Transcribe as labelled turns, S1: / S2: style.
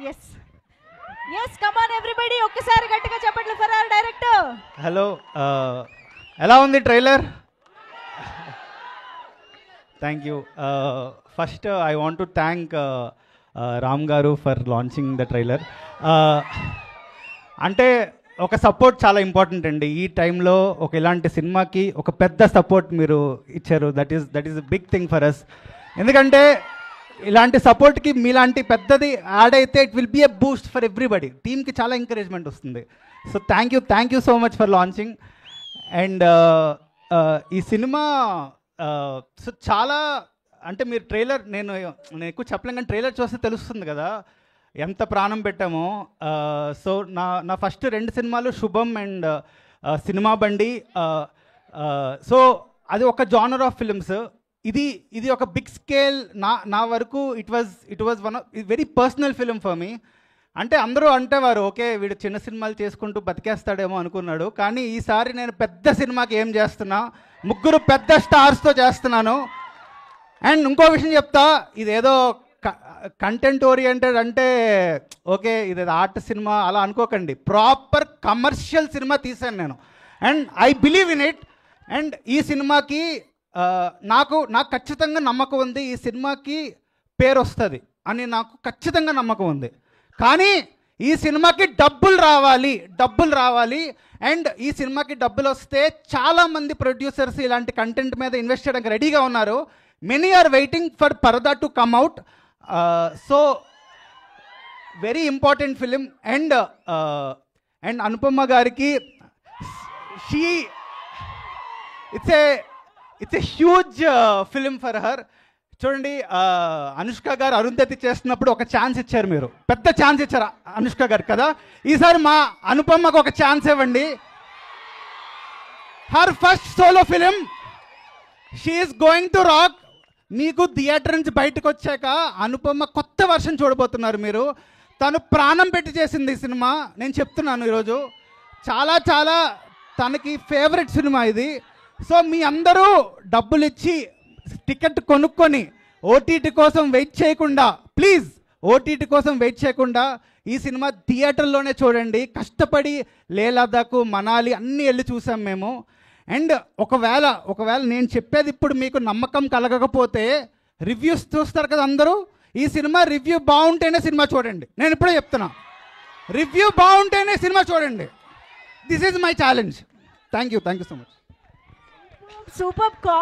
S1: Yes yes come on everybody ఒక్కసారి గట్టిగా చెప్పండి ఫర్ అవర్ డైరెక్టర్.
S2: హలో, ఎలా ఉంది trailer? Thank you. First I want to thank Ram garu for launching the trailer. అంటే ఒక సపోర్ట్ చాలా ఇంపార్టెంట్ అండి. ఈ టైంలో ఒక ఇలాంటి సినిమాకి ఒక పెద్ద సపోర్ట్ మీరు ఇచ్చారు. That is big thing for us. ఎందుకంటే ఇలాంటి సపోర్ట్కి మీలాంటి పెద్దది యాడ్ అయితే it will be a boost for everybody. టీమ్కి చాలా ఎంకరేజ్మెంట్ వస్తుంది. So thank you so much for launching. And ఈ సినిమా సో చాలా అంటే మీరు ట్రైలర్ నేను ఎక్కువ చెప్పలేం, కానీ ట్రైలర్ చూస్తే తెలుస్తుంది కదా ఎంత ప్రాణం పెట్టామో. సో నా ఫస్ట్ 2 సినిమాలు శుభం అండ్ సినిమా బండి. సో అది ఒక జానర్ ఆఫ్ ఫిల్మ్స్. ఇది ఒక బిగ్ స్కేల్. నా వరకు it was one of very personal film for me. అంటే అందరూ అంటేవారు ఓకే వీడు చిన్న సినిమాలు చేసుకుంటూ బతికేస్తాడేమో అనుకున్నాడు, కానీ ఈసారి నేను పెద్ద సినిమాకి ఏం చేస్తున్నా, 3 పెద్ద స్టార్స్తో చేస్తున్నాను. అండ్ ఇంకో విషయం చెప్తా, ఇదేదో కంటెంట్ ఓరియంటెడ్ అంటే ఓకే ఇది ఆర్ట్ సినిమా అలా అనుకోకండి. ప్రాపర్ కమర్షియల్ సినిమా తీశాను నేను. And I believe in it. And ఈ సినిమాకి నాకు ఖచ్చితంగా నమ్మకం ఉంది. ఈ సినిమాకి పేరు వస్తుంది అని నాకు ఖచ్చితంగా నమ్మకం ఉంది. కానీ ఈ సినిమాకి డబ్బులు రావాలి. అండ్ ఈ సినిమాకి డబ్బులు వస్తే చాలామంది ప్రొడ్యూసర్స్ ఇలాంటి కంటెంట్ మీద ఇన్వెస్ట్ చేయడానికి రెడీగా ఉన్నారు. Many are waiting for Paradha to come out. So very important film. And Anupama గారికి it's a huge film for her. చూడండి, అనుష్క గారు అరుంధతి చేస్తున్నప్పుడు ఒక ఛాన్స్ ఇచ్చారు, మీరు పెద్ద ఛాన్స్ ఇచ్చారు అనుష్క గారు కదా. ఈసారి మా అనుపమకు ఒక ఛాన్స్ ఇవ్వండి. Her first solo film, she is going to rock. మీకు థియేటర్ నుంచి బయటకు వచ్చాక అనుపమ కొత్త వర్షన్ చూడబోతున్నారు మీరు. తను ప్రాణం పెట్టి చేసింది ఈ సినిమా. నేను చెప్తున్నాను ఈరోజు చాలా తనకి ఫేవరెట్ సినిమా ఇది. సో మీ అందరూ డబ్బులు ఇచ్చి టికెట్ కొనుక్కొని ఓటీటీ కోసం వెయిట్ చేయకుండా, ప్లీజ్ ఓటీటీ కోసం వెయిట్ చేయకుండా ఈ సినిమా థియేటర్లోనే చూడండి. కష్టపడి లే లదాఖ్, మనాలి అన్నీ వెళ్ళి చూసాం మేము. అండ్ ఒకవేళ నేను చెప్పేది ఇప్పుడు మీకు నమ్మకం కలగకపోతే రివ్యూస్ చూస్తారు కదా అందరూ. ఈ సినిమా రివ్యూ బాగుంటేనే సినిమా చూడండి. నేను ఇప్పుడే చెప్తున్నా, రివ్యూ బాగుంటేనే సినిమా చూడండి. This is my challenge. Thank you so much.
S1: Super.